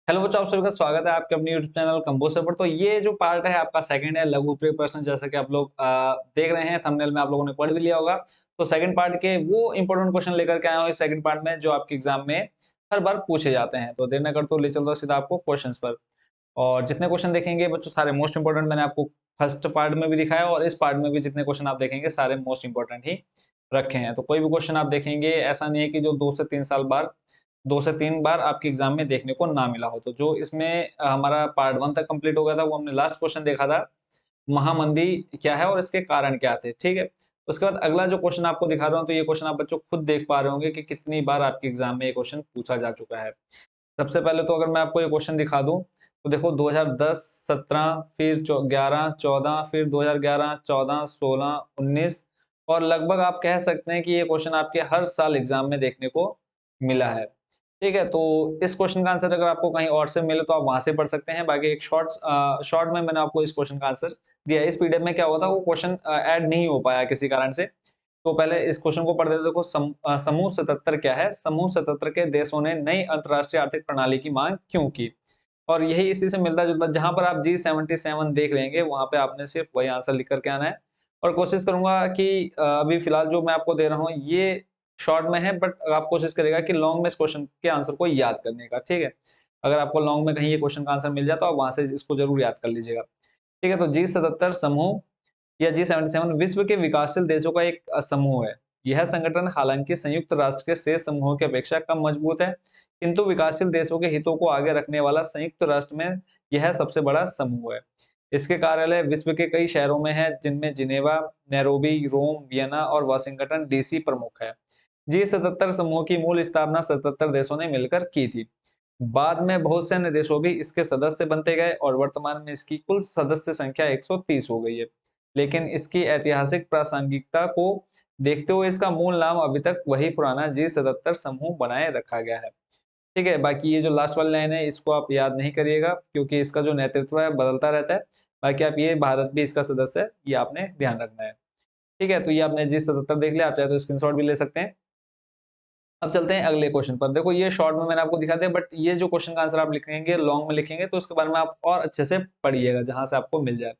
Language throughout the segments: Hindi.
हेलो बच्चों, आप सभी का स्वागत है आपके अपने यूट्यूब चैनल कंपोस्टर पर। तो ये जो पार्ट है आपका सेकंड है, लघु उत्तरीय प्रश्न। जैसा कि आप लोग देख रहे हैं, थंबनेल में आप लोगों ने पढ़ भी लिया होगा। तो सेकंड पार्ट के वो इंपॉर्टेंट क्वेश्चन लेकर के आया हूँ इस सेकंड पार्ट में, जो आपके एग्जाम में हर बार पूछे जाते हैं। तो देर न करते हुए ले चलता हूं सीधा आपको क्वेश्चन पर। और जितने क्वेश्चन देखेंगे बच्चों, सारे मोस्ट इंपोर्टेंट मैंने आपको फर्स्ट पार्ट में भी दिखाया, और इस पार्ट में भी जितने क्वेश्चन आप देखेंगे सारे मोस्ट इंपोर्टेंट ही रखे हैं। तो कोई भी क्वेश्चन आप देखेंगे, ऐसा नहीं है कि जो 2 से 3 बार आपके एग्जाम में देखने को ना मिला हो। तो जो इसमें हमारा पार्ट 1 तक कंप्लीट हो गया था, वो हमने लास्ट क्वेश्चन देखा था, महामंदी क्या है और इसके कारण क्या थे। ठीक है, उसके बाद अगला जो क्वेश्चन आपको दिखा रहा हूँ, तो ये क्वेश्चन आप बच्चों खुद देख पा रहे होंगे कि कितनी बार आपके एग्जाम में ये क्वेश्चन पूछा जा चुका है। सबसे पहले तो अगर मैं आपको ये क्वेश्चन दिखा दूं, तो देखो 2010, 17, फिर 11, 14, फिर 2011, 14, 16, 19, और लगभग आप कह सकते हैं कि ये क्वेश्चन आपके हर साल एग्जाम में देखने को मिला है। ठीक है, तो इस क्वेश्चन का आंसर अगर आपको कहीं और से मिले तो आप वहां से पढ़ सकते हैं। बाकी एक शॉर्ट में मैंने आपको इस क्वेश्चन का आंसर दिया है। इस पीडीएफ में क्या होता है, वो क्वेश्चन ऐड नहीं हो पाया किसी कारण से। तो पहले इस क्वेश्चन को पढ़ देते। देखो समूह 77 क्या है। समूह 77 के देशों ने नई अंतरराष्ट्रीय आर्थिक प्रणाली की मांग क्यों की। और यही इसी से मिलता जुलता, जहां पर आप G77 देख लेंगे, वहां पे आपने सिर्फ वही आंसर लिख करके आना है। और कोशिश करूंगा कि अभी फिलहाल जो मैं आपको दे रहा हूँ ये शॉर्ट में है, बट आप कोशिश करेगा कि लॉन्ग में इस क्वेश्चन के आंसर को याद करने का। ठीक है, अगर आपको लॉन्ग में कहीं ये क्वेश्चन का आंसर मिल जाए तो आप वहां से इसको जरूर याद कर लीजिएगा। ठीक है, तो G77 समूह या G77 विश्व के विकासशील देशों का एक समूह है। यह संगठन हालांकि संयुक्त राष्ट्र के शेष समूहों की अपेक्षा कम मजबूत है, किंतु विकासशील देशों के हितों को आगे रखने वाला संयुक्त राष्ट्र में यह सबसे बड़ा समूह है। इसके कार्यालय विश्व के कई शहरों में हैं, जिनमें जिनेवा, नैरोबी, रोम, वियना और वाशिंगटन डीसी प्रमुख है। G77 समूह की मूल स्थापना 77 देशों ने मिलकर की थी। बाद में बहुत से अन्य देशों भी इसके सदस्य बनते गए और वर्तमान में इसकी कुल सदस्य संख्या 130 हो गई है। लेकिन इसकी ऐतिहासिक प्रासंगिकता को देखते हुए इसका मूल नाम अभी तक वही पुराना G77 समूह बनाए रखा गया है। ठीक है, बाकी ये जो लास्ट वाली लाइन है इसको आप याद नहीं करिएगा, क्योंकि इसका जो नेतृत्व है बदलता रहता है। बाकी आप ये भारत भी इसका सदस्य है, ये आपने ध्यान रखना है। ठीक है, तो ये आपने G77 देख लिया, आप चाहे तो स्क्रीनशॉट भी ले सकते हैं। अब चलते हैं अगले क्वेश्चन पर। देखो ये शॉर्ट में मैंने आपको दिखा दिया, बट ये जो क्वेश्चन का आंसर आप लिखेंगे लॉन्ग में लिखेंगे तो उसके बारे में आप और अच्छे से पढ़िएगा, जहां से आपको मिल जाए।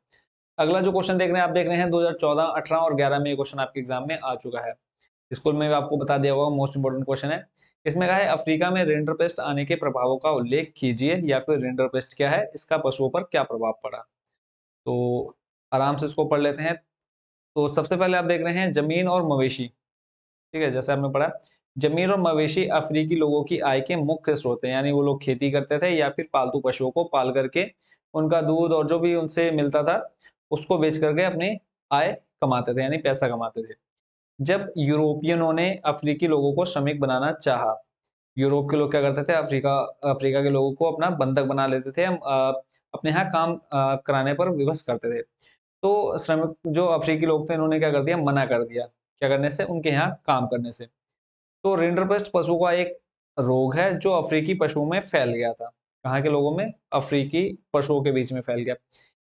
अगला जो क्वेश्चन देख रहे हैं, आप देख रहे हैं 2014, 18 और 11 में ये क्वेश्चन आपके एग्जाम में आ चुका है। स्कूल में भी आपको बता दिया होगा, मोस्ट इंपोर्टेंट क्वेश्चन है। इसमें कहा है अफ्रीका में रिंडरपेस्ट आने के प्रभावों का उल्लेख कीजिए, या फिर रिंडरपेस्ट क्या है, इसका पशुओं पर क्या प्रभाव पड़ा। तो आराम से इसको पढ़ लेते हैं। तो सबसे पहले आप देख रहे हैं जमीन और मवेशी। ठीक है, जैसे आपने पढ़ा, जमीन और मवेशी अफ्रीकी लोगों की आय के मुख्य स्रोत हैं। यानी वो लोग खेती करते थे या फिर पालतू पशुओं को पाल करके उनका दूध और जो भी उनसे मिलता था उसको बेच करके अपनी आय कमाते थे, यानी पैसा कमाते थे। जब यूरोपियनों ने अफ्रीकी लोगों को श्रमिक बनाना चाहा, यूरोप के लोग क्या करते थे, अफ्रीका अफ्रीका के लोगों को अपना बंधक बना लेते थे, अपने यहाँ काम कराने पर विवश करते थे। तो श्रमिक जो अफ्रीकी लोग थे, इन्होंने क्या कर दिया, मना कर दिया क्या करने से, उनके यहाँ काम करने से। तो रिंडरपेस्ट पशु का एक रोग है जो अफ्रीकी पशुओं में फैल गया था। कहाँ के लोगों में, अफ्रीकी पशुओं के बीच में फैल गया।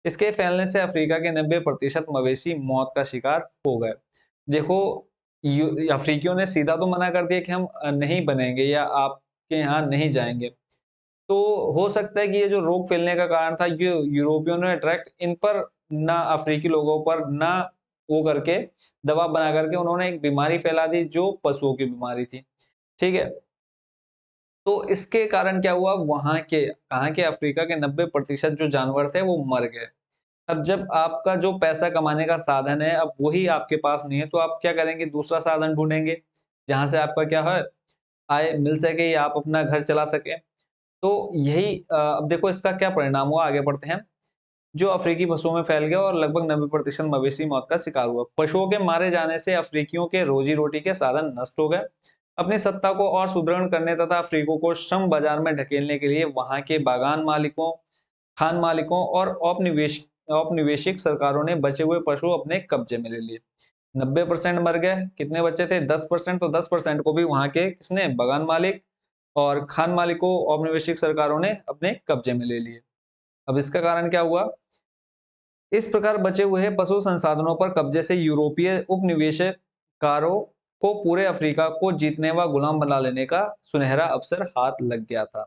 इसके फैलने से अफ्रीका के 90% मवेशी मौत का शिकार हो गए। देखो, अफ्रीकियों ने सीधा तो मना कर दिया कि हम नहीं बनेंगे या आपके यहाँ नहीं जाएंगे। तो हो सकता है कि ये जो रोग फैलने का कारण था, ये यूरोपियों ने डायरेक्ट इन पर, ना अफ्रीकी लोगों पर, ना वो करके दबाव बना करके उन्होंने एक बीमारी फैला दी जो पशुओं की बीमारी थी। ठीक है, तो इसके कारण क्या हुआ, वहां के, कहाँ के, अफ्रीका के 90% जो जानवर थे वो मर गए। अब जब आपका जो पैसा कमाने का साधन है, अब वही आपके पास नहीं है, तो आप क्या करेंगे, दूसरा साधन ढूंढेंगे जहां से आपका क्या है, आय मिल सके या आप अपना घर चला सके। तो यही अब देखो इसका क्या परिणाम हुआ, आगे बढ़ते हैं। जो अफ्रीकी पशुओं में फैल गया और लगभग 90% मवेशी मौत का शिकार हुआ। पशुओं के मारे जाने से अफ्रीकियों के रोजी रोटी के साधन नष्ट हो गए। अपनी सत्ता को और सुदृढ़ करने तथा अफ्रीकों को श्रम बाजार में ढकेलने के लिए वहां के बागान मालिकों, खान मालिकों और औपनिवेशिक सरकारों ने बचे हुए पशु अपने कब्जे में ले लिए। 90% मर गए, कितने बच्चे थे, 10%। तो 10% को भी वहां के किसने, बागान मालिक और खान मालिकों, औपनिवेशिक सरकारों ने अपने कब्जे में ले लिए। अब इसका कारण क्या हुआ, इस प्रकार बचे हुए पशु संसाधनों पर कब्जे से यूरोपीय उपनिवेशकारों को पूरे अफ्रीका को जीतने व गुलाम बना लेने का सुनहरा अवसर हाथ लग गया था।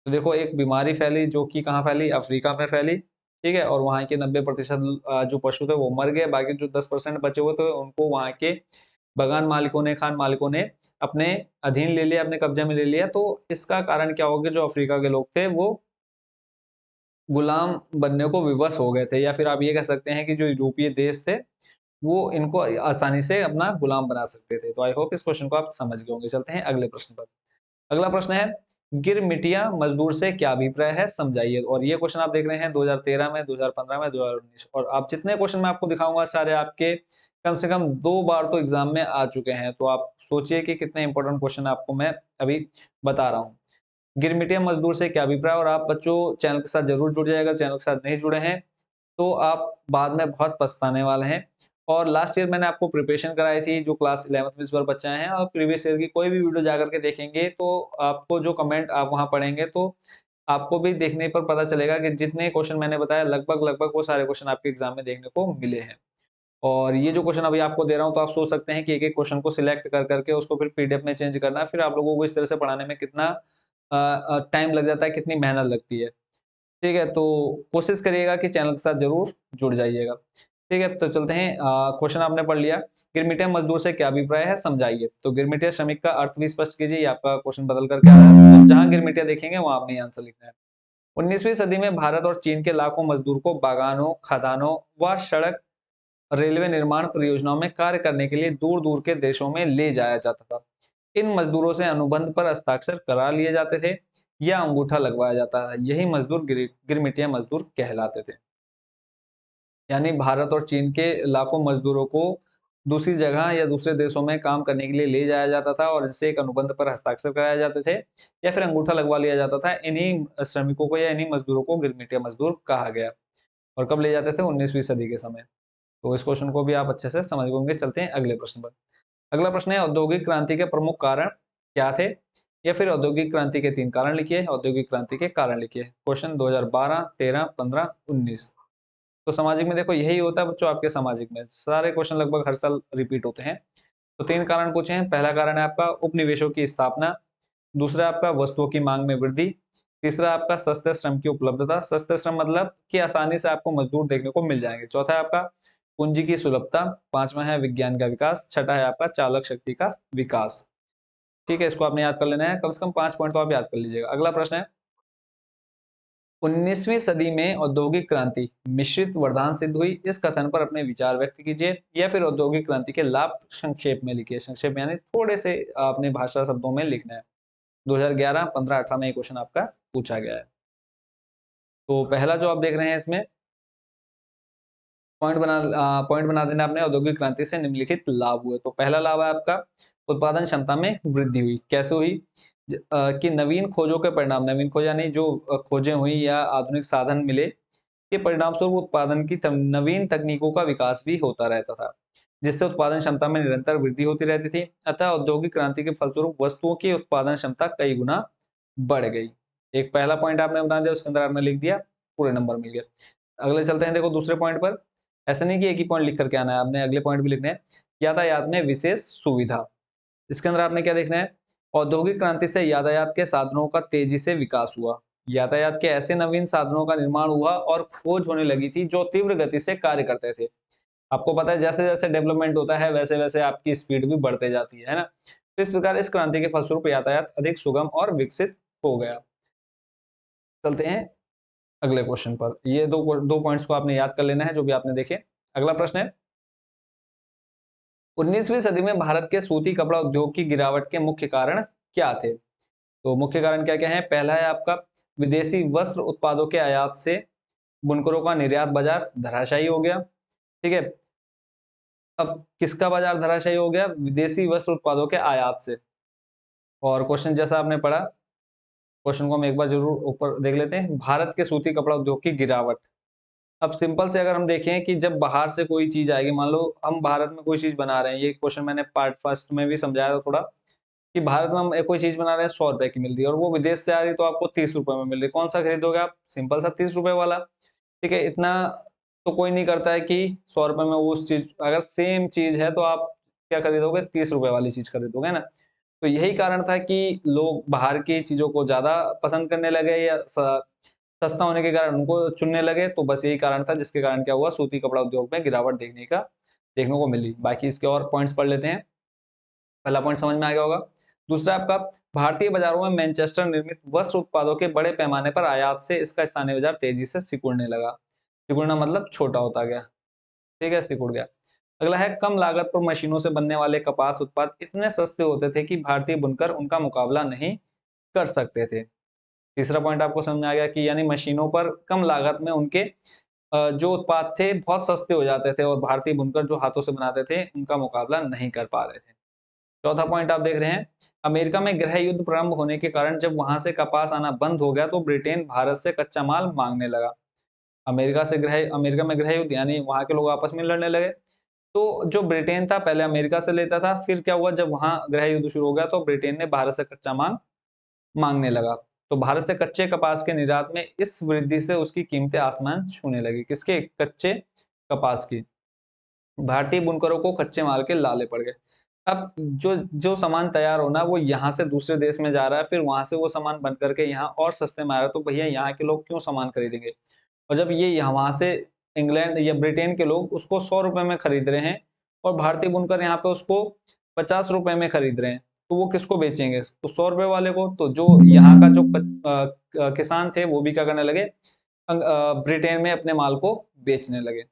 तो देखो एक बीमारी फैली जो कि कहाँ फैली, अफ्रीका में फैली, ठीक है, और वहाँ के 90% जो पशु थे वो मर गए, बाकी जो 10% बचे हुए थे उनको वहाँ के बागान मालिकों ने, खान मालिकों ने अपने अधीन ले लिया, अपने कब्जे में ले लिया। तो इसका कारण क्या हो गया, जो अफ्रीका के लोग थे वो गुलाम बनने को विवश हो गए थे, या फिर आप ये कह सकते हैं कि जो यूरोपीय देश थे वो इनको आसानी से अपना गुलाम बना सकते थे। तो आई होप इस क्वेश्चन को आप समझ गए होंगे। चलते हैं अगले प्रश्न पर। अगला प्रश्न है, गिरमिटिया मजदूर से क्या अभिप्राय है, समझाइए। और ये क्वेश्चन आप देख रहे हैं 2013 में, 2015 में, 2019, और आप जितने क्वेश्चन मैं आपको दिखाऊंगा सारे आपके कम से कम 2 बार तो एग्जाम में आ चुके हैं। तो आप सोचिए कि कितने इंपॉर्टेंट क्वेश्चन आपको मैं अभी बता रहा हूँ। गिरमिटिया मजदूर से क्या अभिप्राय, और आप बच्चों चैनल के साथ जरूर जुड़ जाएगा, चैनल के साथ नहीं जुड़े हैं तो आप बाद में बहुत पछताने वाले हैं। और लास्ट ईयर मैंने आपको प्रिपरेशन कराई थी, जो क्लास 11th में इस बार बच्चे आए हैं, और प्रीवियस ईयर की कोई भी वीडियो जाकर के देखेंगे तो आपको जो कमेंट आप वहां पढ़ेंगे तो आपको भी देखने पर पता चलेगा कि जितने क्वेश्चन मैंने बताया लगभग लगभग वो सारे क्वेश्चन आपके एग्जाम में देखने को मिले हैं। और ये जो क्वेश्चन अभी आपको दे रहा हूँ तो आप सोच सकते हैं कि एक एक क्वेश्चन को सिलेक्ट कर करके उसको फिर पीडीएफ में चेंज करना, फिर आप लोगों को इस तरह से पढ़ाने में कितना टाइम लग जाता है, कितनी मेहनत लगती है। ठीक है, तो कोशिश करिएगा कि चैनल के साथ जरूर जुड़ जाइएगा। ठीक है, तो चलते हैं, क्वेश्चन आपने पढ़ लिया, गिरमिटिया मजदूर से क्या अभिप्राय है, समझाइए। तो गिरमिटिया श्रमिक का अर्थ भी स्पष्ट कीजिए, ये आपका क्वेश्चन बदल करके आया है। तो जहां गिरमिटिया देखेंगे वहां आपने आंसर लिखना है। 19वीं सदी में भारत और चीन के लाखों मजदूर को बागानों, खदानों व सड़क, रेलवे निर्माण परियोजनाओं में कार्य करने के लिए दूर दूर के देशों में ले जाया जाता था। इन मजदूरों से अनुबंध पर हस्ताक्षर करा लिए जाते थे या अंगूठा लगवाया जाता था, यही मजदूर गिरमिटिया मजदूर कहलाते थे। यानी भारत और चीन के लाखों मजदूरों को दूसरी जगह या दूसरे देशों में काम करने के लिए ले जाया जाता था और इनसे एक अनुबंध पर हस्ताक्षर कराए जाते थे या फिर अंगूठा लगवा लिया जाता था। इन्हीं श्रमिकों को या इन्हीं मजदूरों को गिरमिटिया मजदूर कहा गया। और कब ले जाते थे, 19वीं सदी के समय। तो इस क्वेश्चन को भी आप अच्छे से समझ होंगे। चलते हैं अगले प्रश्न पर। अगला प्रश्न है, औद्योगिक क्रांति के प्रमुख कारण क्या थे, या फिर औद्योगिक क्रांति के 3 कारण लिखिए, औद्योगिक क्रांति के कारण लिखिए। क्वेश्चन 2012, 13, 15, 19। तो सामाजिक में देखो यही होता है बच्चों, आपके सामाजिक में सारे क्वेश्चन लगभग हर साल रिपीट होते हैं। तो 3 कारण पूछे हैं। पहला कारण है आपका उपनिवेशों की स्थापना, दूसरा आपका वस्तुओं की मांग में वृद्धि, तीसरा आपका सस्ते श्रम की उपलब्धता, सस्ते श्रम मतलब कि आसानी से आपको मजदूर देखने को मिल जाएंगे, चौथा है आपका पूंजी की सुलभता, पांचवा है विज्ञान का विकास, छठा है आपका चालक शक्ति का विकास। ठीक है, इसको आपने याद कर लेना है, कम से कम 5 पॉइंट तो आप याद कर लीजिएगा। अगला प्रश्न है, 19वीं सदी में औद्योगिक क्रांति मिश्रित वरदान सिद्ध हुई, इस कथन पर अपने विचार व्यक्त कीजिए, या फिर औद्योगिक क्रांति के लाभ संक्षेप में लिखिए। संक्षेप यानी थोड़े से अपने भाषा शब्दों में लिखना है। 2011, 15, 18 में ये क्वेश्चन आपका पूछा गया है। तो पहला जो आप देख रहे हैं इसमें पॉइंट बना देना आपने, औद्योगिक क्रांति से निम्नलिखित लाभ हुए। तो पहला लाभ है आपका उत्पादन क्षमता में वृद्धि हुई। कैसे हुई, कि नवीन खोजों के परिणाम, नवीन खोज यानी जो खोजें हुई या आधुनिक साधन मिले के परिणाम स्वरूप उत्पादन की नवीन तकनीकों का विकास भी होता रहता था, जिससे उत्पादन क्षमता में निरंतर वृद्धि होती रहती थी। अतः औद्योगिक क्रांति के फलस्वरूप वस्तुओं की उत्पादन क्षमता कई गुना बढ़ गई। एक पहला पॉइंट आपने बना दिया, उसके अंदर आपने लिख दिया, पूरे नंबर मिल गए। अगले चलते हैं, देखो दूसरे पॉइंट पर। ऐसा नहीं कि एक ही पॉइंट लिख करके आना है, आपने अगले पॉइंट भी लिखने हैं। यातायात में विशेष सुविधा, इसके अंदर आपने क्या देखना है, औद्योगिक क्रांति से यातायात के साधनों का तेजी से विकास हुआ। यातायात के ऐसे नवीन साधनों का निर्माण हुआ और खोज होने लगी थी जो तीव्र गति से कार्य करते थे। आपको पता है जैसे जैसे डेवलपमेंट होता है वैसे वैसे आपकी स्पीड भी बढ़ते जाती है ना। तो इस प्रकार इस क्रांति के फलस्वरूप यातायात अधिक सुगम और विकसित हो गया। चलते हैं अगले क्वेश्चन पर। ये दो पॉइंट्स को आपने याद कर लेना है जो भी आपने देखे। अगला प्रश्न है, 19वीं सदी में भारत के सूती कपड़ा उद्योग की गिरावट के मुख्य कारण क्या थे। तो मुख्य कारण क्या क्या है, पहला है आपका विदेशी वस्त्र उत्पादों के आयात से बुनकरों का निर्यात बाजार धराशायी हो गया। ठीक है, अब किसका बाजार धराशायी हो गया, विदेशी वस्त्र उत्पादों के आयात से। और क्वेश्चन जैसा आपने पढ़ा, क्वेश्चन को हम एक बार जरूर ऊपर देख लेते हैं, भारत के सूती कपड़ा उद्योग की गिरावट। अब सिंपल से अगर हम देखें कि जब बाहर से कोई चीज आएगी, मान लो हम भारत में कोई चीज बना रहे हैं, ये क्वेश्चन मैंने पार्ट फर्स्ट में भी समझाया था थोड़ा, कि भारत में हम कोई चीज बना रहे हैं 100 रुपए की मिल रही है और वो विदेश से आ रही है तो आपको 30 रुपए में मिल रही है, कौन सा खरीदोगे आप, सिंपल सा 30 रुपए वाला। ठीक है, इतना तो कोई नहीं करता है कि 100 रुपए में वो उस चीज, अगर सेम चीज है तो आप क्या खरीदोगे, 30 रुपए वाली चीज खरीदोगे ना। तो यही कारण था कि लोग बाहर की चीज़ों को ज़्यादा पसंद करने लगे या सस्ता होने के कारण उनको चुनने लगे। तो बस यही कारण था जिसके कारण क्या हुआ, सूती कपड़ा उद्योग में गिरावट देखने को मिली। बाकी इसके और पॉइंट्स पढ़ लेते हैं। पहला पॉइंट समझ में आ गया होगा। दूसरा आपका, भारतीय बाजारों में मैनचेस्टर निर्मित वस्त्र उत्पादों के बड़े पैमाने पर आयात से इसका स्थानीय बाजार तेजी से सिकुड़ने लगा। सिकुड़ना मतलब छोटा होता गया, ठीक है, सिकुड़ गया। अगला है, कम लागत पर मशीनों से बनने वाले कपास उत्पाद इतने सस्ते होते थे कि भारतीय बुनकर उनका मुकाबला नहीं कर सकते थे। तीसरा पॉइंट आपको समझ में आ गया कि यानी मशीनों पर कम लागत में उनके जो उत्पाद थे बहुत सस्ते हो जाते थे और भारतीय बुनकर जो हाथों से बनाते थे उनका मुकाबला नहीं कर पा रहे थे। चौथा पॉइंट आप देख रहे हैं, अमेरिका में गृह युद्ध प्रारंभ होने के कारण जब वहां से कपास आना बंद हो गया तो ब्रिटेन भारत से कच्चा माल मांगने लगा। अमेरिका में गृह युद्ध यानी वहां के लोग आपस में लड़ने लगे। तो जो ब्रिटेन था पहले अमेरिका से लेता था, फिर क्या हुआ जब वहां गृह युद्ध शुरू हो गया तो ब्रिटेन ने भारत से कच्चा माल मांगने लगा। तो भारत से कच्चे कपास के निर्यात में इस वृद्धि से उसकी कीमतें आसमान छूने लगी। किसके? कच्चे कपास की। भारतीय बुनकरों को कच्चे माल के लाले पड़ गए। अब जो जो सामान तैयार होना वो यहाँ से दूसरे देश में जा रहा है, फिर वहां से वो सामान बन करके यहाँ और सस्ते में आ रहा है, तो भैया यहाँ के लोग क्यों सामान खरीदेंगे? और जब ये यहाँ वहां से इंग्लैंड या ब्रिटेन के लोग उसको 100 रुपए में खरीद रहे हैं और भारतीय बुनकर यहाँ पे उसको 50 रुपए में खरीद रहे हैं, तो वो किसको बेचेंगे? तो 100 रुपए वाले को। तो जो यहाँ का जो किसान थे वो भी क्या करने लगे, ब्रिटेन में अपने माल को बेचने लगे।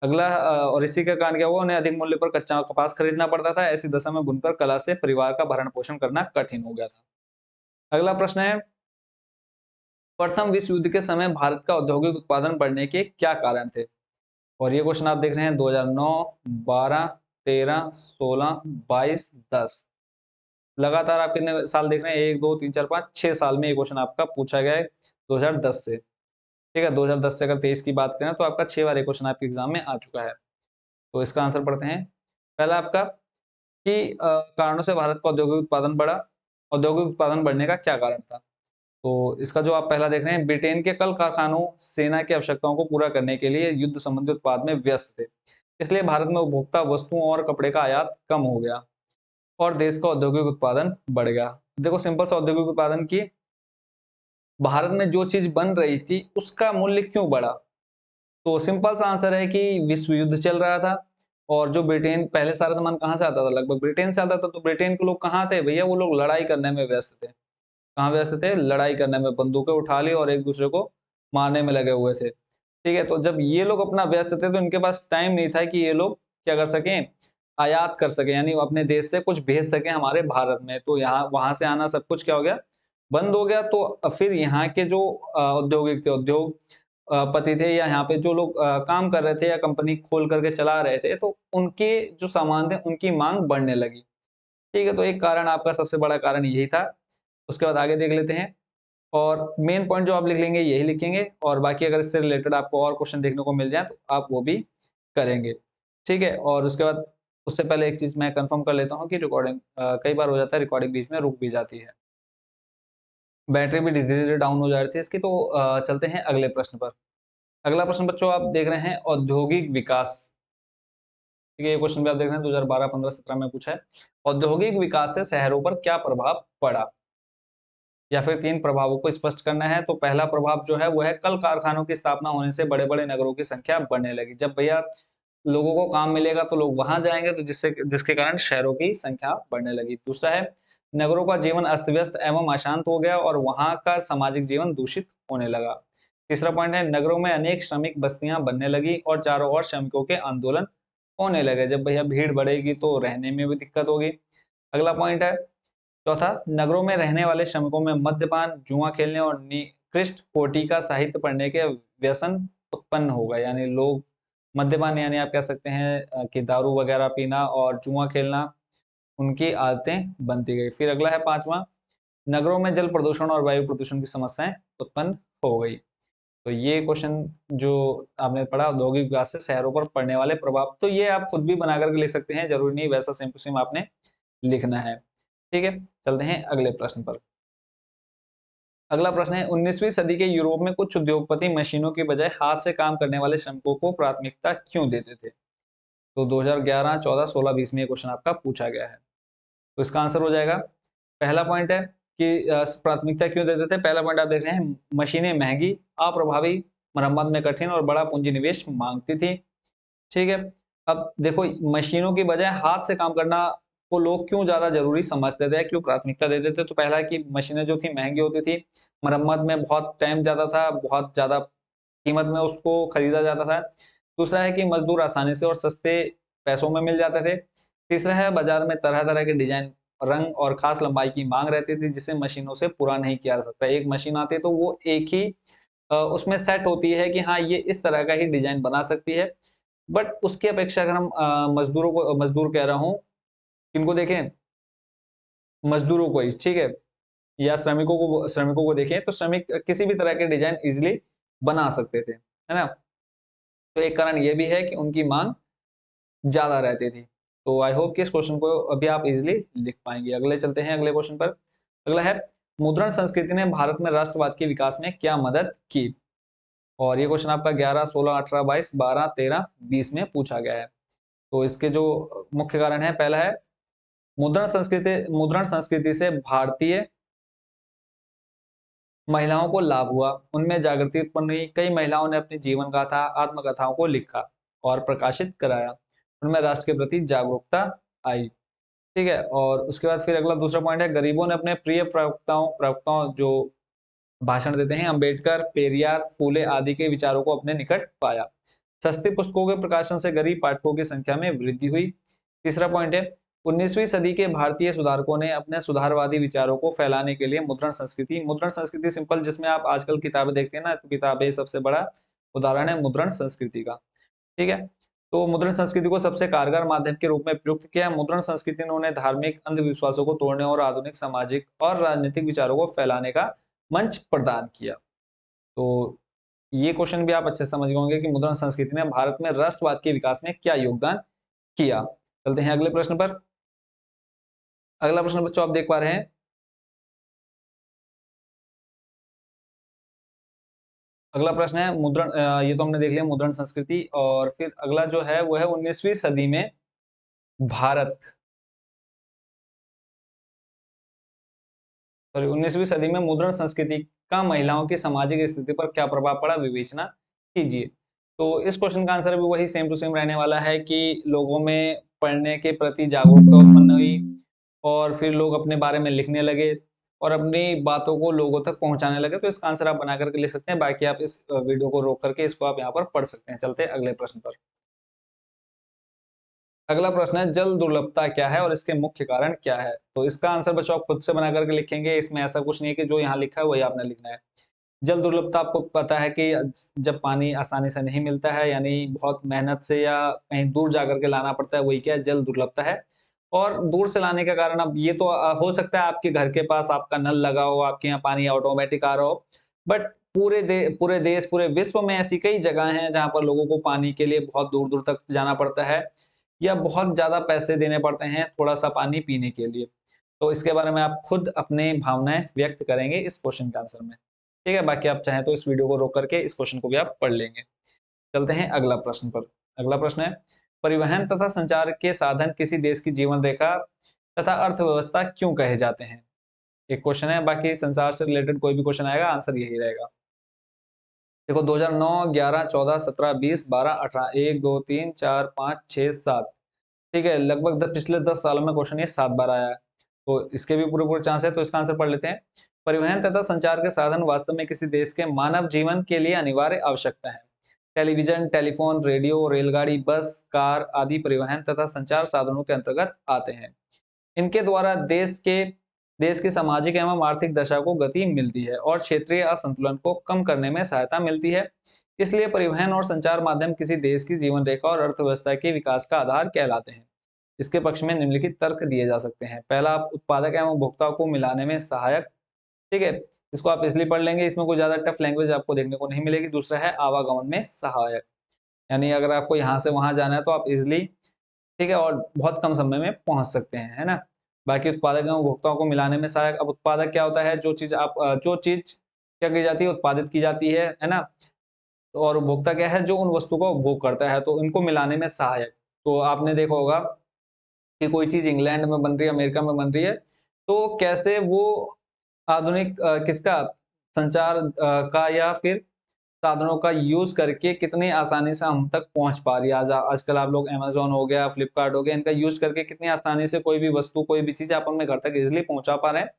अगला और इसी के कारण क्या हुआ, उन्हें अधिक मूल्य पर कच्चा कपास खरीदना पड़ता था। ऐसी दशा में बुनकर कला से परिवार का भरण पोषण करना कठिन हो गया था। अगला प्रश्न है, प्रथम विश्व युद्ध के समय भारत का औद्योगिक उत्पादन बढ़ने के क्या कारण थे? और ये क्वेश्चन आप देख रहे हैं 2009, 12, 13, 16, 22, 10। लगातार आप कितने साल देख रहे हैं? 1, 2, 3, 4, 5, 6 साल में ये क्वेश्चन आपका पूछा गया है 2010 से। ठीक है, 2010 से अगर 23 की बात करें तो आपका 6 बार ये क्वेश्चन आपके एग्जाम में आ चुका है। तो इसका आंसर पढ़ते हैं। पहला आपका कि कारणों से भारत का औद्योगिक उत्पादन बढ़ा। औद्योगिक उत्पादन बढ़ने का क्या कारण था? तो इसका जो आप पहला देख रहे हैं, ब्रिटेन के कल कारखानों सेना की आवश्यकताओं को पूरा करने के लिए युद्ध संबंधी उत्पाद में व्यस्त थे। इसलिए भारत में उपभोक्ता वस्तुओं और कपड़े का आयात कम हो गया और देश का औद्योगिक उत्पादन बढ़ गया। देखो सिंपल सा औद्योगिक उत्पादन की, भारत में जो चीज बन रही थी उसका मूल्य क्यों बढ़ा? तो सिंपल सा आंसर है कि विश्व युद्ध चल रहा था और जो ब्रिटेन, पहले सारा सामान कहाँ से आता था? लगभग ब्रिटेन से आता था। तो ब्रिटेन के लोग कहाँ थे भैया? वो लोग लड़ाई करने में व्यस्त थे। कहाँ व्यस्त थे? लड़ाई करने में, बंदूकें उठा ली और एक दूसरे को मारने में लगे हुए थे। ठीक है, तो जब ये लोग अपना व्यस्त थे तो इनके पास टाइम नहीं था कि ये लोग क्या कर सकें, आयात कर सकें, यानी अपने देश से कुछ भेज सकें हमारे भारत में। तो यहाँ वहां से आना सब कुछ क्या हो गया, बंद हो गया। तो फिर यहाँ के जो औद्योगिक थे, उद्योग पति थे या यहाँ पे जो लोग काम कर रहे थे या कंपनी खोल करके चला रहे थे, तो उनके जो सामान थे उनकी मांग बढ़ने लगी। ठीक है, तो एक कारण आपका सबसे बड़ा कारण यही था। उसके बाद आगे देख लेते हैं और मेन पॉइंट जो आप लिख लेंगे यही लिखेंगे और बाकी अगर इससे रिलेटेड आपको और क्वेश्चन देखने को मिल जाए तो आप वो भी करेंगे। ठीक है, और उसके बाद उससे पहले एक चीज मैं कंफर्म कर लेता हूँ कि रिकॉर्डिंग कई बार हो जाता है, रिकॉर्डिंग बीच में रुक भी जाती है, बैटरी भी धीरे धीरे डाउन हो जा रही थी इसकी। तो चलते हैं अगले प्रश्न पर। अगला प्रश्न बच्चों आप देख रहे हैं, औद्योगिक विकास। ठीक है, ये क्वेश्चन भी आप देख रहे हैं 2012, 15, 17 में पूछा है। औद्योगिक विकास से शहरों पर क्या प्रभाव पड़ा? या फिर 3 प्रभावों को स्पष्ट करना है। तो पहला प्रभाव जो है वो है, कल कारखानों की स्थापना होने से बड़े-बड़े नगरों की संख्या बढ़ने लगी। जब भैया लोगों को काम मिलेगा तो लोग वहां जाएंगे, तो जिसके कारण शहरों की संख्या बढ़ने लगी। दूसरा है, नगरों का जीवन अस्त-व्यस्त एवं अशांत हो गया और वहां का सामाजिक जीवन दूषित होने लगा। तीसरा पॉइंट है, नगरों में अनेक श्रमिक बस्तियां बनने लगी और चारों ओर श्रमिकों के आंदोलन होने लगे। जब भैया भीड़ बढ़ेगी तो रहने में भी दिक्कत होगी। अगला पॉइंट है, चौथा, नगरों में रहने वाले श्रमिकों में मद्यपान, जुआ खेलने और निकृष्ट कोटि का साहित्य पढ़ने के व्यसन उत्पन्न होगा। यानी लोग मद्यपान, यानी आप कह सकते हैं कि दारू वगैरह पीना और जुआ खेलना, उनकी आदतें बनती गई। फिर अगला है पांचवा, नगरों में जल प्रदूषण और वायु प्रदूषण की समस्याएं उत्पन्न हो गई। तो ये क्वेश्चन जो आपने पढ़ा, औद्योगिक विकास से शहरों पर पड़ने वाले प्रभाव, तो ये आप खुद भी बना करके लिख सकते हैं, जरूरी नहीं वैसा सेम टू सेम आपने लिखना है। ठीक है, चलते हैं अगले प्रश्न पर। अगला प्रश्न है, 19वीं सदी के यूरोप में कुछ उद्योगपति मशीनों की बजाय हाथ से काम करने वाले श्रमिकों को प्राथमिकता क्यों देते थे? तो 2011, 14, 16, 20 में ये क्वेश्चन आपका पूछा गया है। तो इसका आंसर हो जाएगा, पहला पॉइंट है कि प्राथमिकता क्यों देते थे। पहला पॉइंट आप देख रहे हैं, मशीनें महंगी, अप्रभावी, मरम्मत में कठिन और बड़ा पूंजी निवेश मांगती थी। ठीक है, अब देखो मशीनों की बजाय हाथ से काम करना को लोग क्यों ज्यादा जरूरी समझते थे, क्यों प्राथमिकता देते थे। तो पहला है कि मशीनें जो थी महंगी होती थी, मरम्मत में बहुत टाइम जाता था, बहुत ज्यादा कीमत में उसको खरीदा जाता था। दूसरा है कि मजदूर आसानी से और सस्ते पैसों में मिल जाते थे। तीसरा है बाजार में तरह तरह के डिजाइन, रंग और खास लंबाई की मांग रहती थी, जिसे मशीनों से पूरा नहीं किया जा सकता। एक मशीन आती है तो वो एक ही उसमें सेट होती है कि हाँ ये इस तरह का ही डिजाइन बना सकती है। बट उसकी अपेक्षा अगर हम मजदूरों को, मजदूर कह रहा हूँ किनको देखें, मजदूरों को ही, ठीक है, या श्रमिकों को देखें तो श्रमिक किसी भी तरह के डिजाइन इजिली बना सकते थे, है ना। तो एक कारण ये भी है कि उनकी मांग ज्यादा रहती थी। तो आई होप कि इस क्वेश्चन को अभी आप इजिली लिख पाएंगे। अगले चलते हैं अगले क्वेश्चन पर। अगला है, मुद्रण संस्कृति ने भारत में राष्ट्रवाद के विकास में क्या मदद की। और ये क्वेश्चन आपका 11, 16, 18, 22, 12, 13, 20 में पूछा गया है। तो इसके जो मुख्य कारण है, पहला है मुद्रण संस्कृति से भारतीय महिलाओं को लाभ हुआ, उनमें जागृति उत्पन्न हुई, कई महिलाओं ने अपनी जीवन गाथा, आत्मकथाओं को लिखा और प्रकाशित कराया, उनमें राष्ट्र के प्रति जागरूकता आई। ठीक है, और उसके बाद फिर अगला दूसरा पॉइंट है, गरीबों ने अपने प्रिय प्रवक्ताओं प्रवक्ताओं जो भाषण देते हैं, अंबेडकर, पेरियार, फूले आदि के विचारों को अपने निकट पाया। सस्ती पुस्तकों के प्रकाशन से गरीब पाठकों की संख्या में वृद्धि हुई। तीसरा पॉइंट है, 19वीं सदी के भारतीय सुधारकों ने अपने सुधारवादी विचारों को फैलाने के लिए मुद्रण संस्कृति सिंपल, जिसमें आप आजकल किताबें देखते हैं ना, तो किताबें सबसे बड़ा उदाहरण है मुद्रण संस्कृति का। ठीक है, तो मुद्रण संस्कृति को सबसे कारगर माध्यम के रूप में प्रयुक्त किया। मुद्रण संस्कृति ने उन्हें धार्मिक अंधविश्वासों को तोड़ने और आधुनिक सामाजिक और राजनीतिक विचारों को फैलाने का मंच प्रदान किया। तो ये क्वेश्चन भी आप अच्छे से समझ गए होंगे कि मुद्रण संस्कृति ने भारत में राष्ट्रवाद के विकास में क्या योगदान किया। चलते हैं अगले प्रश्न पर। अगला प्रश्न बच्चों आप देख पा रहे हैं, अगला प्रश्न है मुद्रण, ये तो हमने देख लिया मुद्रण संस्कृति, और फिर अगला जो है वो है 19वीं सदी में भारत, सॉरी 19वीं सदी में मुद्रण संस्कृति का महिलाओं की सामाजिक स्थिति पर क्या प्रभाव पड़ा, विवेचना कीजिए। तो इस क्वेश्चन का आंसर भी वही सेम टू सेम रहने वाला है कि लोगों में पढ़ने के प्रति जागरूकता उत्पन्न हुई, और फिर लोग अपने बारे में लिखने लगे और अपनी बातों को लोगों तक पहुंचाने लगे। तो इसका आंसर आप बना करके लिख सकते हैं, बाकी आप इस वीडियो को रोक करके इसको आप यहाँ पर पढ़ सकते हैं। चलते हैं अगले प्रश्न पर। अगला प्रश्न है, जल दुर्लभता क्या है और इसके मुख्य कारण क्या है। तो इसका आंसर बच्चों आप खुद से बना करके लिखेंगे, इसमें ऐसा कुछ नहीं है कि जो यहाँ लिखा है वही आपने लिखना है। जल दुर्लभता आपको पता है कि जब पानी आसानी से नहीं मिलता है, यानी बहुत मेहनत से या कहीं दूर जाकर के लाना पड़ता है, वही क्या है, जल दुर्लभता है। और दूर से लाने का कारण, अब ये तो हो सकता है आपके घर के पास आपका नल लगा हो, आपके यहाँ पानी ऑटोमेटिक आ रहा हो, बट पूरे देश पूरे विश्व में ऐसी कई जगह हैं जहां पर लोगों को पानी के लिए बहुत दूर दूर तक जाना पड़ता है, या बहुत ज्यादा पैसे देने पड़ते हैं थोड़ा सा पानी पीने के लिए। तो इसके बारे में आप खुद अपने भावनाएं व्यक्त करेंगे इस क्वेश्चन के आंसर में। ठीक है, बाकी आप चाहें तो इस वीडियो को रोक करके इस क्वेश्चन को भी आप पढ़ लेंगे। चलते हैं अगला प्रश्न पर। अगला प्रश्न है, परिवहन तथा संचार के साधन किसी देश की जीवन रेखा तथा अर्थव्यवस्था क्यों कहे जाते हैं। एक क्वेश्चन है, बाकी संसार से रिलेटेड कोई भी क्वेश्चन आएगा आंसर यही रहेगा। देखो 2009, 11, 14, 17, 20, 12, 18, 1, 2, 3, 4, 5, 6, 7, ठीक है, लगभग पिछले 10 सालों में क्वेश्चन ये 7 बार आया है। तो इसके भी पूरे पूरे चांस है, तो इसका आंसर पढ़ लेते हैं। परिवहन तथा संचार के साधन वास्तव में किसी देश के मानव जीवन के लिए अनिवार्य आवश्यकता है। टेलीविजन, टेलीफोन, रेडियो, रेलगाड़ी, बस, कार आदि परिवहन तथा संचार साधनों के अंतर्गत आते हैं। इनके द्वारा देश की सामाजिक एवं आर्थिक दशा को गति मिलती है और क्षेत्रीय असंतुलन को कम करने में सहायता मिलती है। इसलिए परिवहन और संचार माध्यम किसी देश की जीवन रेखा और अर्थव्यवस्था के विकास का आधार कहलाते हैं। इसके पक्ष में निम्नलिखित तर्क दिए जा सकते हैं। पहला, उत्पादक एवं उपभोक्ता को मिलाने में सहायक। ठीक है, इसको आप इसलिए पढ़ लेंगे, इसमें कोई ज्यादा टफ लैंग्वेज आपको देखने को नहीं मिलेगी। दूसरा है आवागमन में सहायक, यानी अगर आपको यहाँ से वहां जाना है तो आप इजिली, ठीक है, और बहुत कम समय में पहुंच सकते हैं, है ना। बाकी उत्पादक एवं उपभोक्ताओं को मिलाने में सहायक। अब उत्पादक क्या होता है, जो चीज क्या की जाती है, उत्पादित की जाती है ना। तो और उपभोक्ता क्या है, जो उन वस्तु का उपभोग करता है, तो इनको मिलाने में सहायक। तो आपने देखा होगा कि कोई चीज इंग्लैंड में बन रही है, अमेरिका में बन रही है, तो कैसे वो आधुनिक किसका संचार का या फिर साधनों का यूज करके कितनी आसानी से हम तक पहुंच पा रही है। आजकल आप लोग अमेज़न हो गया, फ्लिपकार्ट हो गया, इनका यूज करके कितनी आसानी से कोई भी वस्तु, कोई भी चीज आप अपने घर तक इजिली पहुंचा पा रहे हैं।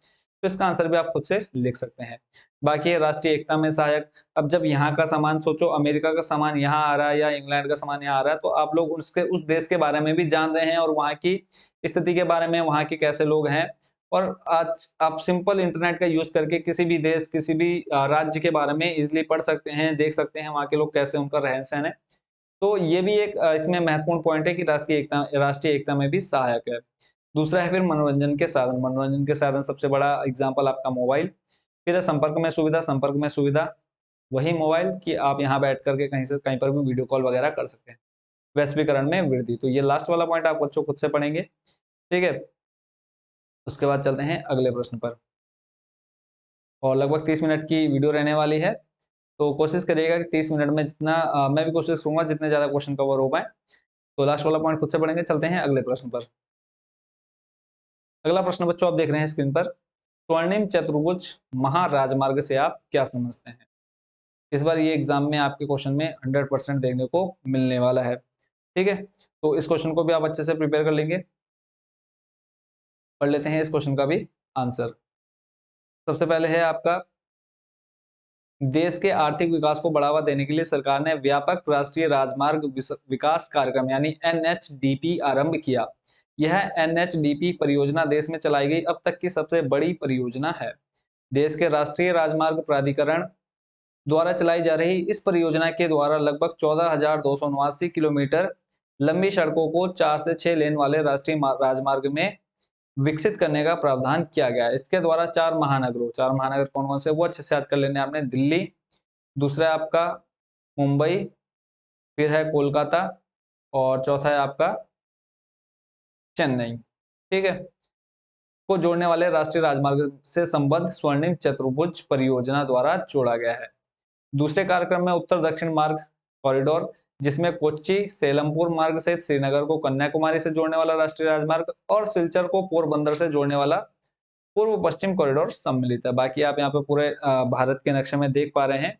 तो इसका आंसर भी आप खुद से लिख सकते हैं। बाकी है राष्ट्रीय एकता में सहायक। अब जब यहाँ का सामान सोचो, अमेरिका का सामान यहाँ आ रहा है या इंग्लैंड का सामान यहाँ आ रहा है, तो आप लोग उसके उस देश के बारे में भी जान रहे हैं और वहाँ की स्थिति के बारे में, वहाँ के कैसे लोग हैं। और आज आप सिंपल इंटरनेट का यूज करके किसी भी देश, किसी भी राज्य के बारे में इजिली पढ़ सकते हैं, देख सकते हैं वहाँ के लोग कैसे, उनका रहन-सहन है। तो ये भी एक इसमें महत्वपूर्ण पॉइंट है कि राष्ट्रीय एकता में भी सहायक है। दूसरा है फिर मनोरंजन के साधन। मनोरंजन के साधन सबसे बड़ा एग्जाम्पल आपका मोबाइल। फिर है संपर्क में सुविधा वही मोबाइल कि आप यहाँ बैठ करके कहीं से कहीं पर भी वीडियो कॉल वगैरह कर सकते हैं। वैश्वीकरण में वृद्धि, तो ये लास्ट वाला पॉइंट आप बच्चों खुद से पढ़ेंगे, ठीक है। उसके बाद चलते हैं अगले प्रश्न पर, और लगभग 30 मिनट की वीडियो रहने वाली है। तो कोशिश करिएगा कि 30 मिनट में जितना मैं भी कोशिश करूंगा जितने ज्यादा क्वेश्चन कवर हो पाए। तो लास्ट वाला पॉइंट खुद से पढ़ेंगे, चलते हैं अगले प्रश्न पर। अगला प्रश्न बच्चों आप देख रहे हैं स्क्रीन पर, स्वर्णिम चतुर्भुज महाराजमार्ग से आप क्या समझते हैं। इस बार ये एग्जाम में आपके क्वेश्चन में 100% देखने को मिलने वाला है, ठीक है। तो इस क्वेश्चन को भी आप अच्छे से प्रिपेयर कर लेंगे। पढ़ लेते हैं इस क्वेश्चन का भी आंसर। सबसे पहले है आपका, देश के आर्थिक विकास को बढ़ावा देने के लिए सरकार ने व्यापक राष्ट्रीय राजमार्ग विकास कार्यक्रम यानी एनएचडीपी आरंभ किया। यह एनएचडीपी परियोजना देश में चलाई गई अब तक की सबसे बड़ी परियोजना है। देश के राष्ट्रीय राजमार्ग प्राधिकरण द्वारा चलाई जा रही इस परियोजना के द्वारा लगभग 14,289 किलोमीटर लंबी सड़कों को 4 से 6 लेन वाले राष्ट्रीय राजमार्ग में विकसित करने का प्रावधान किया गया है। इसके द्वारा 4 महानगर कौन कौन से, वो अच्छे से याद कर लेने आपने। दिल्ली, दूसरा है आपका मुंबई, फिर है कोलकाता, और चौथा है आपका चेन्नई, ठीक है। को जोड़ने वाले राष्ट्रीय राजमार्ग से संबद्ध स्वर्णिम चतुर्भुज परियोजना द्वारा जोड़ा गया है। दूसरे कार्यक्रम में उत्तर दक्षिण मार्ग कॉरिडोर, जिसमें कोच्चि सेलमपुर मार्ग सहित श्रीनगर को कन्याकुमारी से जोड़ने वाला राष्ट्रीय राजमार्ग और सिलचर को पोरबंदर से जोड़ने वाला पूर्व पश्चिम कॉरिडोर सम्मिलित है। बाकी आप यहाँ पे पूरे भारत के नक्शे में देख पा रहे हैं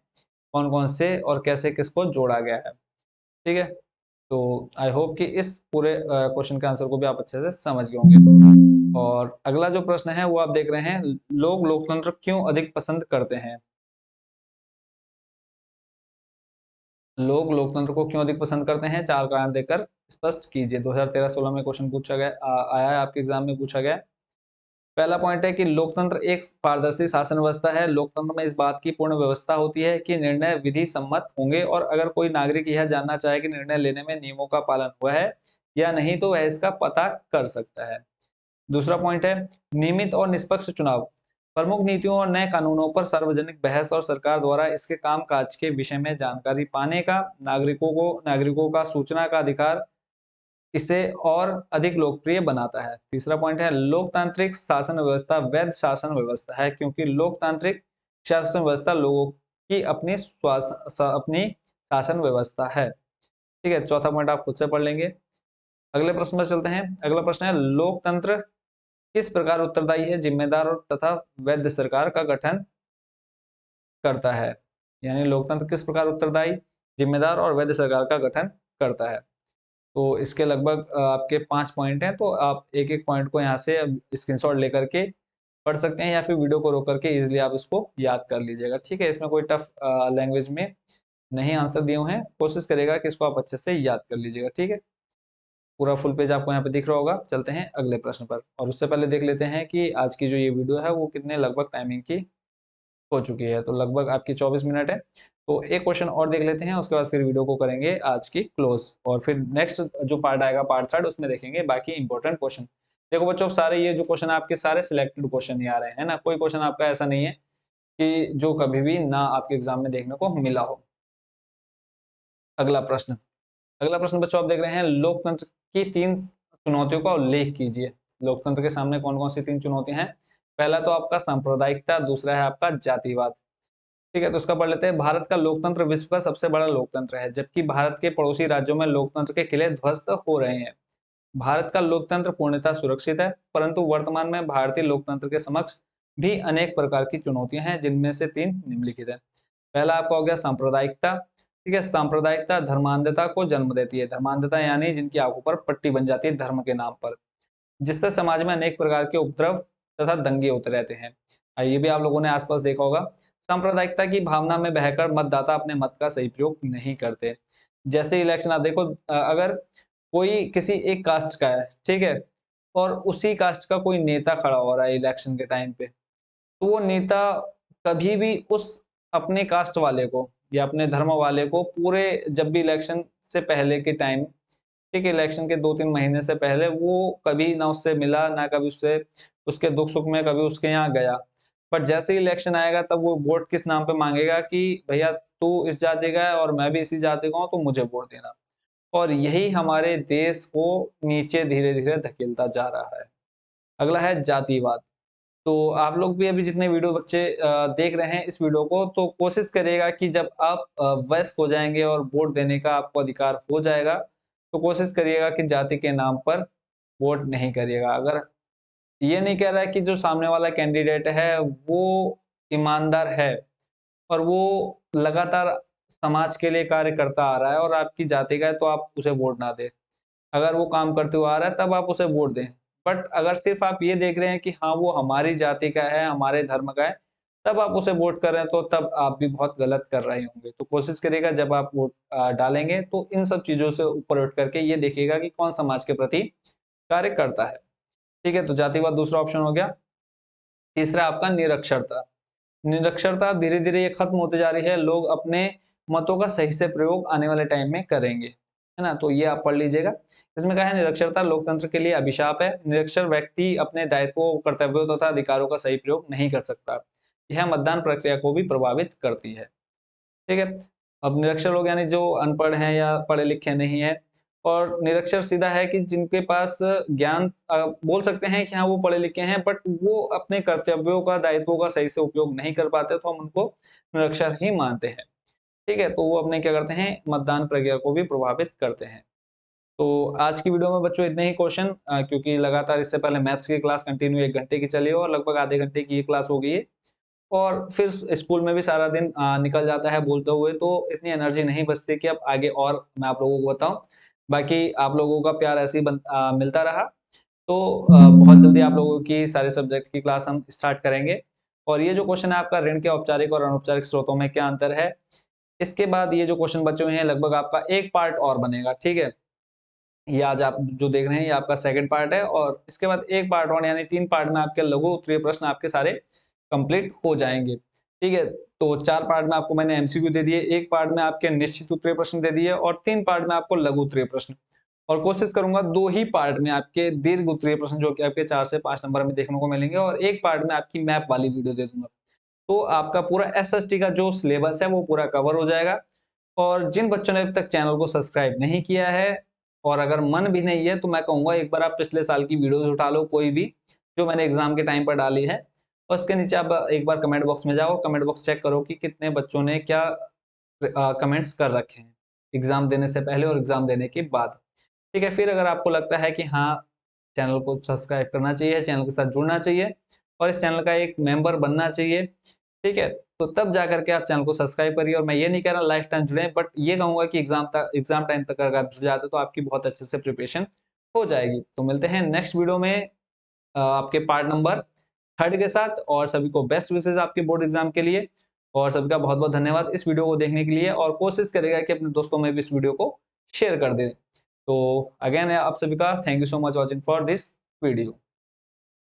कौन कौन से और कैसे किसको जोड़ा गया है, ठीक है। तो आई होप कि इस पूरे क्वेश्चन के आंसर को भी आप अच्छे से समझ गए होंगे। और अगला जो प्रश्न है वो आप देख रहे हैं, लोग लोकतंत्र क्यों अधिक पसंद करते हैं। लोग लोकतंत्र को क्यों अधिक पसंद करते हैं, 4 कारण देकर स्पष्ट कीजिए। 2013-16 में क्वेश्चन पूछा गया, आया है आपके एग्जाम में पूछा गया। पहला पॉइंट है कि लोकतंत्र एक पारदर्शी शासन व्यवस्था है। लोकतंत्र में इस बात की पूर्ण व्यवस्था होती है कि निर्णय विधि सम्मत होंगे और अगर कोई नागरिक यह जानना चाहे कि निर्णय लेने में नियमों का पालन हुआ है या नहीं तो वह इसका पता कर सकता है। दूसरा पॉइंट है नियमित और निष्पक्ष चुनाव। प्रमुख नीतियों और नए कानूनों पर सार्वजनिक बहस और सरकार द्वारा इसके कामकाज के विषय में जानकारी पाने का, नागरिकों का सूचना का अधिकार इसे और अधिक लोकप्रिय बनाता है। तीसरा पॉइंट है लोकतांत्रिक शासन व्यवस्था वैध शासन व्यवस्था है क्योंकि लोकतांत्रिक शासन व्यवस्था लोगों की अपनी शासन व्यवस्था है, ठीक है। चौथा पॉइंट आप खुद से पढ़ लेंगे। अगले प्रश्न में चलते हैं। अगला प्रश्न है लोकतंत्र किस प्रकार उत्तरदायी है, जिम्मेदार और तथा वैध सरकार का गठन करता है। यानी लोकतंत्र किस प्रकार उत्तरदायी, जिम्मेदार और वैध सरकार का गठन करता है। तो इसके लगभग आपके 5 पॉइंट हैं, तो आप एक एक पॉइंट को यहाँ से स्क्रीनशॉट लेकर के पढ़ सकते हैं या फिर वीडियो को रोक करके इजिली आप इसको याद कर लीजिएगा, ठीक है। इसमें कोई टफ लैंग्वेज में नहीं आंसर दिए हुए हैं, कोशिश करेगा कि इसको आप अच्छे से याद कर लीजिएगा, ठीक है। पूरा फुल पेज आपको यहाँ पे दिख रहा होगा। चलते हैं अगले प्रश्न पर, और उससे पहले देख लेते हैं कि आज की जो ये वीडियो है वो कितने लगभग टाइमिंग की हो चुकी है। तो लगभग आपकी 24 मिनट है। तो एक क्वेश्चन और देख लेते हैं, उसके बाद फिर वीडियो को करेंगे आज की क्लोज, और फिर नेक्स्ट जो पार्ट आएगा पार्ट 3 उसमें देखेंगे बाकी इंपॉर्टेंट क्वेश्चन। देखो बच्चों, सारे ये जो क्वेश्चन आपके सारे सिलेक्टेड क्वेश्चन ही आ रहे हैं ना, कोई क्वेश्चन आपका ऐसा नहीं है कि जो कभी भी ना आपके एग्जाम में देखने को मिला हो। अगला प्रश्न, अगला प्रश्न बच्चों आप देख रहे हैं, लोकतंत्र की 3 चुनौतियों का उल्लेख कीजिए। लोकतंत्र के सामने कौन कौन सी 3 चुनौतियां हैं। पहला तो आपका सांप्रदायिकता, दूसरा है आपका जातिवाद, ठीक है। तो इसका पढ़ लेते हैं। भारत का लोकतंत्र विश्व का सबसे बड़ा लोकतंत्र है, जबकि भारत के पड़ोसी राज्यों में लोकतंत्र के किले ध्वस्त हो रहे हैं। भारत का लोकतंत्र पूर्णतः सुरक्षित है, परंतु वर्तमान में भारतीय लोकतंत्र के समक्ष भी अनेक प्रकार की चुनौतियां हैं, जिनमें से 3 निम्नलिखित है। पहला आपका हो गया सांप्रदायिकता। ठीक है, सांप्रदायिकता धर्मांधता को जन्म देती है। धर्मांधता यानी जिनकी आंखों पर पट्टी बन जाती है धर्म के नाम पर, जिससे समाज में अनेक प्रकार के उपद्रव तथा दंगे होते रहते हैं। ये भी आप लोगों ने आसपास देखा होगा। सांप्रदायिकता की भावना में बहकर मतदाता अपने मत का सही प्रयोग नहीं करते। जैसे इलेक्शन आप देखो, अगर कोई किसी एक कास्ट का है, ठीक है, और उसी कास्ट का कोई नेता खड़ा हो रहा है इलेक्शन के टाइम पे, तो वो नेता कभी भी उस अपने कास्ट वाले को या अपने धर्म वाले को पूरे, जब भी इलेक्शन से पहले के टाइम, ठीक है, इलेक्शन के 2-3 महीने से पहले वो कभी ना उससे मिला, ना कभी उससे उसके दुख सुख में कभी उसके यहाँ गया। पर जैसे ही इलेक्शन आएगा तब वो वोट किस नाम पे मांगेगा कि भैया तू इस जाति का है और मैं भी इसी जाति का हूँ, तो मुझे वोट देना। और यही हमारे देश को नीचे धीरे धीरे धकेलता जा रहा है। अगला है जातिवाद। तो आप लोग भी अभी जितने वीडियो बच्चे देख रहे हैं इस वीडियो को, तो कोशिश करिएगा कि जब आप वयस्क हो जाएंगे और वोट देने का आपको अधिकार हो जाएगा, तो कोशिश करिएगा कि जाति के नाम पर वोट नहीं करिएगा। अगर ये नहीं कह रहा है कि जो सामने वाला कैंडिडेट है वो ईमानदार है और वो लगातार समाज के लिए कार्य करता आ रहा है और आपकी जाति का है, तो आप उसे वोट ना दें। अगर वो काम करते हुए आ रहा है तब आप उसे वोट दें। बट अगर सिर्फ आप ये देख रहे हैं कि हाँ वो हमारी जाति का है, हमारे धर्म का है, तब आप उसे वोट कर रहे हैं, तो तब आप भी बहुत गलत कर रहे होंगे। तो कोशिश करिएगा जब आप वोट डालेंगे तो इन सब चीजों से ऊपर उठ करके ये देखिएगा कि कौन समाज के प्रति कार्य करता है। ठीक है, तो जातिवाद दूसरा ऑप्शन हो गया। तीसरा आपका निरक्षरता। निरक्षरता धीरे धीरे ये खत्म होती जा रही है। लोग अपने मतों का सही से प्रयोग आने वाले टाइम में करेंगे, है ना। तो ये आप पढ़ लीजिएगा। इसमें कहा है निरक्षरता लोकतंत्र के लिए अभिशाप है। निरक्षर व्यक्ति अपने दायित्वों, कर्तव्यों तथा अधिकारों का सही प्रयोग नहीं कर सकता। यह मतदान प्रक्रिया को भी प्रभावित करती है। ठीक है, अब निरक्षर लोग यानी जो अनपढ़ हैं या पढ़े लिखे नहीं है, और निरक्षर सीधा है कि जिनके पास ज्ञान, बोल सकते हैं कि हाँ वो पढ़े लिखे हैं बट वो अपने कर्तव्यों का, दायित्वों का सही से उपयोग नहीं कर पाते, तो हम उनको निरक्षर ही मानते हैं। ठीक है, तो वो अपने क्या करते हैं, मतदान प्रक्रिया को भी प्रभावित करते हैं। तो आज की वीडियो में बच्चों इतने ही क्वेश्चन, क्योंकि लगातार इससे पहले मैथ्स की क्लास कंटिन्यू 1 घंटे की चली है और लगभग आधे घंटे की ये क्लास हो गई है, और फिर स्कूल में भी सारा दिन निकल जाता है बोलते हुए, तो इतनी एनर्जी नहीं बचती कि अब आगे और मैं आप लोगों को बताऊं। बाकी आप लोगों का प्यार ऐसे ही मिलता रहा, तो बहुत जल्दी आप लोगों की सारे सब्जेक्ट की क्लास हम स्टार्ट करेंगे। और ये जो क्वेश्चन है आपका, ऋण के औपचारिक और अनौपचारिक स्रोतों में क्या अंतर है, इसके बाद ये जो क्वेश्चन बचे हुए हैं लगभग आपका एक पार्ट और बनेगा। ठीक है, ये आज आप जो देख रहे हैं ये आपका सेकंड पार्ट है, और इसके बाद एक पार्ट और, यानी 3 पार्ट में आपके लघु उत्तरीय प्रश्न आपके सारे कंप्लीट हो जाएंगे। ठीक है, तो 4 पार्ट में आपको मैंने एमसीक्यू दे दिए, एक पार्ट में आपके निश्चित उत्तरीय प्रश्न दे दिए, और 3 पार्ट में आपको लघु उत्तरीय प्रश्न। और कोशिश करूंगा 2 ही पार्ट में आपके दीर्घ उत्तरीय प्रश्न जो कि आपके 4 से 5 नंबर में देखने को मिलेंगे, और एक पार्ट में आपकी मैप वाली वीडियो दे दूंगा। तो आपका पूरा एसएसटी का जो सिलेबस है वो पूरा कवर हो जाएगा। और जिन बच्चों ने अभी तक चैनल को सब्सक्राइब नहीं किया है, और अगर मन भी नहीं है, तो मैं कहूंगा एक बार आप पिछले साल की वीडियोस उठा लो, कोई भी जो मैंने एग्जाम के टाइम पर डाली है, और उसके नीचे आप एक बार कमेंट बॉक्स में जाओ और कमेंट बॉक्स चेक करो कि कितने बच्चों ने क्या कमेंट्स कर रखे हैं एग्जाम देने से पहले और एग्जाम देने के बाद। ठीक है, फिर अगर आपको लगता है कि हाँ चैनल को सब्सक्राइब करना चाहिए, चैनल के साथ जुड़ना चाहिए और इस चैनल का एक मेंबर बनना चाहिए, ठीक है, तो तब जाकर के आप चैनल को सब्सक्राइब करिए। और मैं ये नहीं कह रहा लाइफ टाइम जुड़े, बट ये कहूंगा कि एग्जाम टाइम तक अगर आप जुड़ जाते तो आपकी बहुत अच्छे से प्रिपरेशन हो जाएगी। तो मिलते हैं नेक्स्ट वीडियो में आपके पार्ट नंबर 3 के साथ, और सभी को बेस्ट विशेष आपके बोर्ड एग्जाम के लिए, और सबका बहुत बहुत धन्यवाद इस वीडियो को देखने के लिए, और कोशिश करेगा कि अपने दोस्तों में भी इस वीडियो को शेयर कर दें। तो अगेन आप सभी का thank you so much watching for this video.